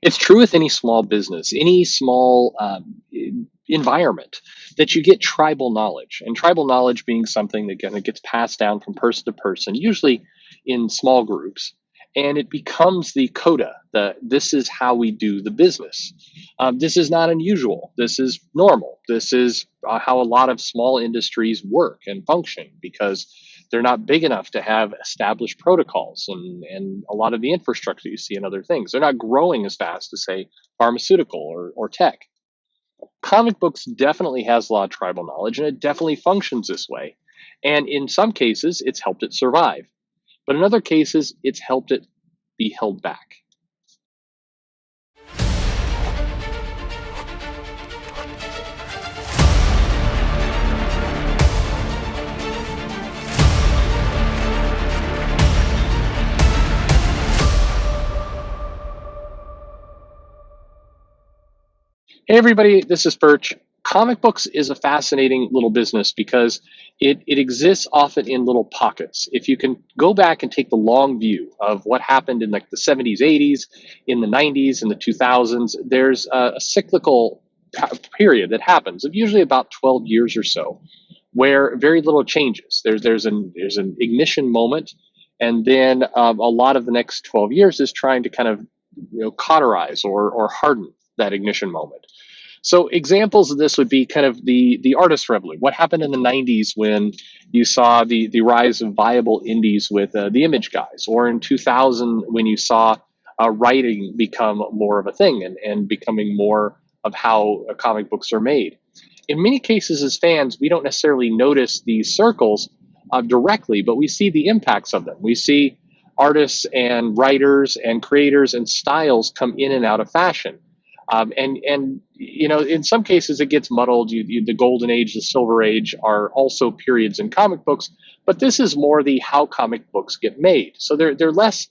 It's true with any small business, any small environment, that you get tribal knowledge, and tribal knowledge being something that kind of gets passed down from person to person, usually in small groups, and it becomes the coda. This is how we do the business. This is not unusual. This is normal. This is how a lot of small industries work and function because they're not big enough to have established protocols and a lot of the infrastructure you see in other things. They're not growing as fast as, say, pharmaceutical or tech. Comic books definitely has a lot of tribal knowledge, and it definitely functions this way. And in some cases, it's helped it survive. But in other cases, it's helped it be held back. Hey, everybody, this is Perch. Comic books is a fascinating little business because it exists often in little pockets. If you can go back and take the long view of what happened in like the 70s, 80s, in the 90s, in the 2000s, there's a cyclical period that happens of usually about 12 years or so where very little changes. There's an ignition moment, and then a lot of the next 12 years is trying to kind of cauterize or harden that ignition moment. So examples of this would be kind of the artist revolution. What happened in the 90s when you saw the rise of viable indies with the image guys, or in 2000 when you saw writing become more of a thing and becoming more of how comic books are made. In many cases, as fans, we don't necessarily notice these circles directly, but we see the impacts of them. We see artists and writers and creators and styles come in and out of fashion. And in some cases it gets muddled. The golden age, the silver age are also periods in comic books, but this is more the how comic books get made. So they're less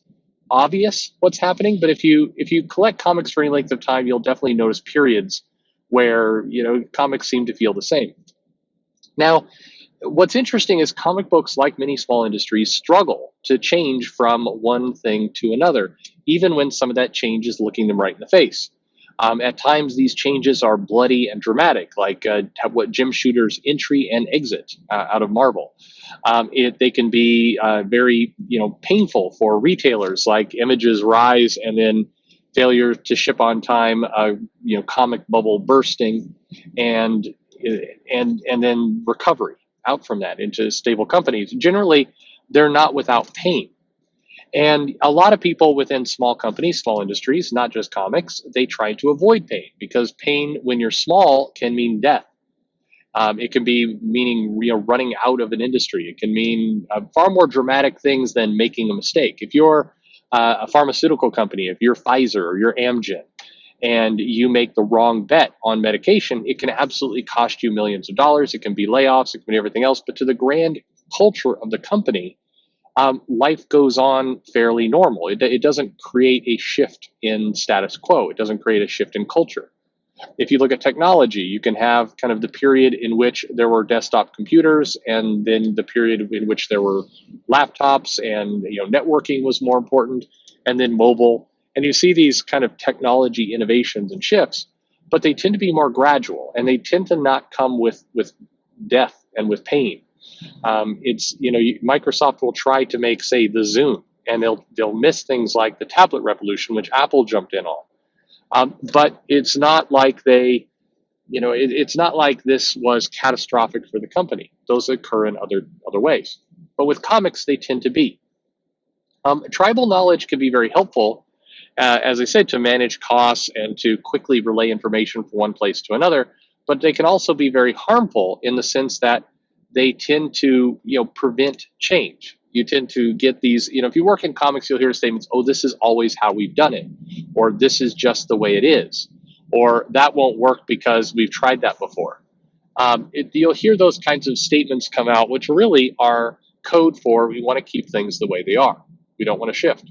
obvious what's happening. But if you collect comics for any length of time, you'll definitely notice periods where comics seem to feel the same. Now, what's interesting is comic books, like many small industries, struggle to change from one thing to another, even when some of that change is looking them right in the face. At times, these changes are bloody and dramatic, like what Jim Shooter's entry and exit out of Marvel. They can be very, painful for retailers, like Image's rise and then failure to ship on time, comic bubble bursting, and and then recovery out from that into stable companies. Generally, they're not without pain. And a lot of people within small companies, small industries, not just comics, they try to avoid pain because pain, when you're small, can mean death. It can be meaning running out of an industry. It can mean far more dramatic things than making a mistake. If you're a pharmaceutical company, if you're Pfizer or you're Amgen, and you make the wrong bet on medication, it can absolutely cost you millions of dollars. It can be layoffs, it can be everything else. But to the grand culture of the company, life goes on fairly normal. It doesn't create a shift in status quo. It doesn't create a shift in culture. If you look at technology, you can have kind of the period in which there were desktop computers, and then the period in which there were laptops, and networking was more important, and then mobile. And you see these kind of technology innovations and shifts, but they tend to be more gradual, and they tend to not come with death and with pain. It's Microsoft will try to make, say, the Zoom, and they'll miss things like the tablet revolution, which Apple jumped in on. But it's not like it's not like this was catastrophic for the company. Those occur in other ways. But with comics, they tend to be. Tribal knowledge can be very helpful, as I said, to manage costs and to quickly relay information from one place to another. But they can also be very harmful in the sense that they tend to prevent change. You tend to get these, if you work in comics, you'll hear statements, oh, this is always how we've done it, or this is just the way it is, or that won't work because we've tried that before. You'll hear those kinds of statements come out, which really are code for we want to keep things the way they are. We don't want to shift.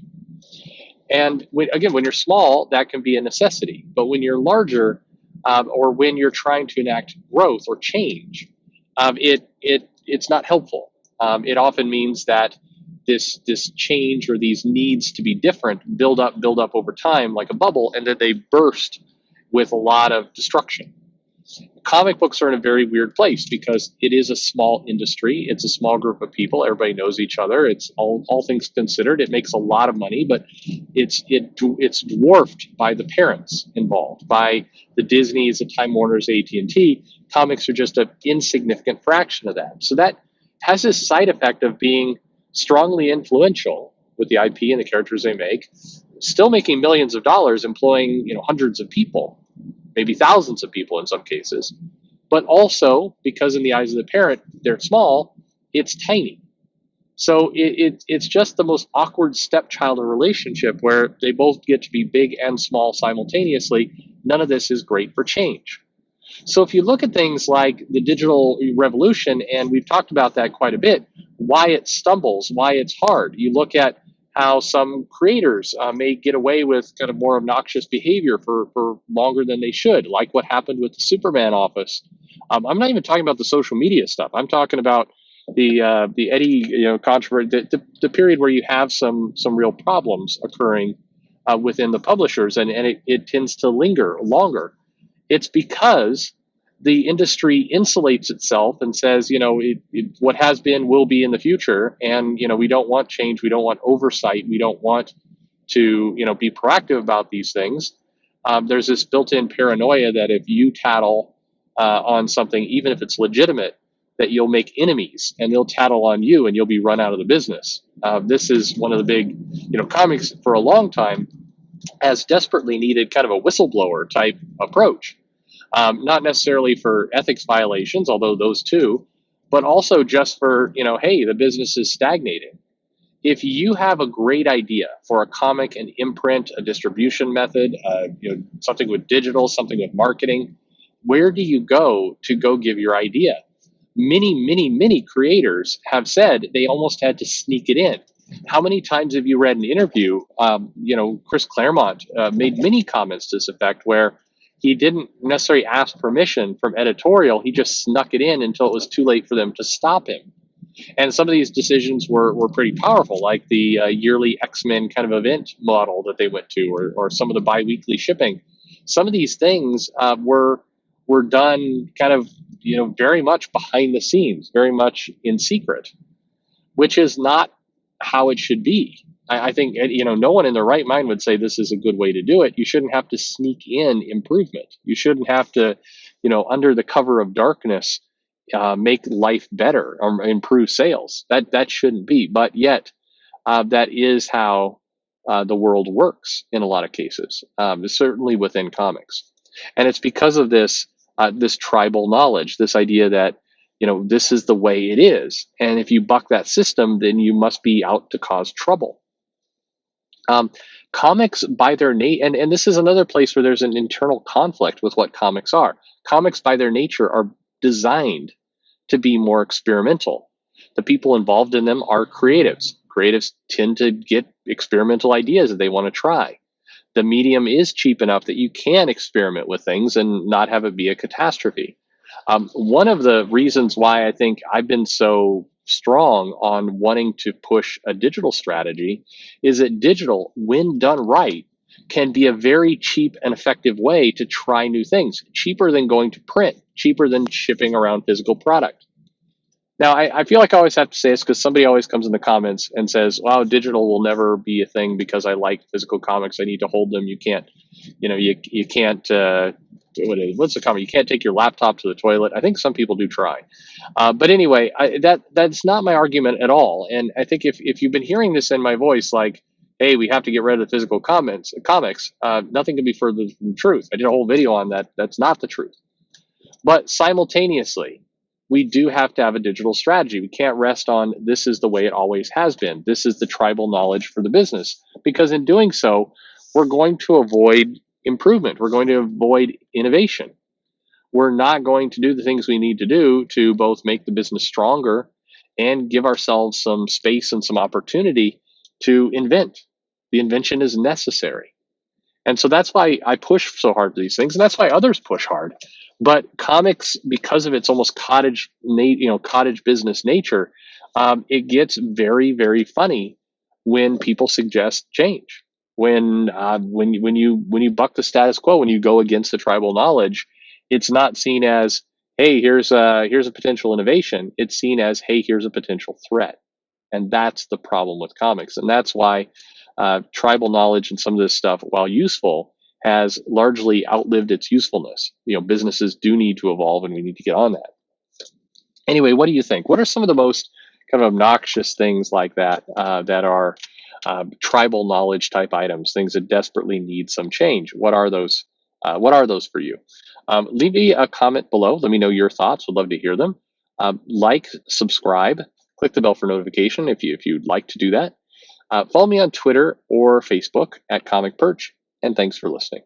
And when you're small, that can be a necessity. But when you're larger, or when you're trying to enact growth or change, it's not helpful. It often means that this change or these needs to be different build up over time like a bubble, and then they burst with a lot of destruction. Comic books are in a very weird place because it is a small industry. It's a small group of people. Everybody knows each other. It's all things considered. It makes a lot of money, but it's dwarfed by the parents involved, by the Disneys, the Time Warners, AT&T. Comics are just an insignificant fraction of that. So that has this side effect of being strongly influential with the IP and the characters they make, still making millions of dollars, employing hundreds of people, maybe thousands of people in some cases, but also because in the eyes of the parent, they're small, it's tiny. So it's just the most awkward stepchild relationship where they both get to be big and small simultaneously. None of this is great for change. So if you look at things like the digital revolution, and we've talked about that quite a bit, why it stumbles, why it's hard. You look at how some creators may get away with kind of more obnoxious behavior for longer than they should, like what happened with the Superman office. I'm not even talking about the social media stuff. I'm talking about the Eddie controversy, the period where you have some real problems occurring within the publishers, and it tends to linger longer. It's because the industry insulates itself and says, what has been will be in the future, and we don't want change, we don't want oversight, we don't want to be proactive about these things. There's this built-in paranoia that if you tattle on something, even if it's legitimate, that you'll make enemies and they'll tattle on you and you'll be run out of the business. This is one of the big, comics for a long time has desperately needed kind of a whistleblower type approach. Not necessarily for ethics violations, although those too, but also just for, hey, the business is stagnating. If you have a great idea for a comic, an imprint, a distribution method, something with digital, something with marketing, where do you go to go give your idea? Many creators have said they almost had to sneak it in. How many times have you read an interview? Chris Claremont made many comments to this effect where he didn't necessarily ask permission from editorial. He just snuck it in until it was too late for them to stop him. And some of these decisions were pretty powerful, like the yearly X-Men kind of event model that they went to, or some of the bi-weekly shipping. Some of these things were done kind of very much behind the scenes, very much in secret, which is not how it should be. I think no one in their right mind would say this is a good way to do it. You shouldn't have to sneak in improvement. You shouldn't have to, under the cover of darkness, make life better or improve sales. That shouldn't be. But yet, that is how the world works in a lot of cases, certainly within comics. And it's because of this tribal knowledge, this idea that this is the way it is, and if you buck that system, then you must be out to cause trouble. Comics by their and this is another place where there's an internal conflict with what comics are. Comics by their nature are designed to be more experimental. The people involved in them are creatives. Creatives tend to get experimental ideas that they want to try. The medium is cheap enough that you can experiment with things and not have it be a catastrophe. One of the reasons why I think I've been so strong on wanting to push a digital strategy is that digital, when done right, can be a very cheap and effective way to try new things. Cheaper than going to print, cheaper than shipping around physical product. Now, I feel like I always have to say this because somebody always comes in the comments and says, wow, digital will never be a thing because I like physical comics. I need to hold them. You can't, you can't, what's the comment? You can't take your laptop to the toilet. I think some people do try. But anyway, that's not my argument at all. And I think if you've been hearing this in my voice, like, hey, we have to get rid of the physical comics, nothing can be further from the truth. I did a whole video on that. That's not the truth. But simultaneously, we do have to have a digital strategy. We can't rest on this is the way it always has been. This is the tribal knowledge for the business. Because in doing so, we're going to avoid improvement. We're going to avoid innovation. We're not going to do the things we need to do to both make the business stronger and give ourselves some space and some opportunity to invent. The invention is necessary. And so that's why I push so hard for these things, and that's why others push hard. But comics, because of its almost cottage business nature, it gets very, very funny when people suggest change. When you buck the status quo, when you go against the tribal knowledge, it's not seen as, hey, here's a potential innovation. It's seen as, hey, here's a potential threat. And that's the problem with comics. And that's why tribal knowledge and some of this stuff, while useful, has largely outlived its usefulness. Businesses do need to evolve, and we need to get on that. Anyway, what do you think? What are some of the most kind of obnoxious things like that that are tribal knowledge type items, things that desperately need some change? What are those? What are those for you? Leave me a comment below. Let me know your thoughts. Would love to hear them. Like, subscribe, click the bell for notification if you'd like to do that. Follow me on Twitter or Facebook at Comic Perch, and thanks for listening.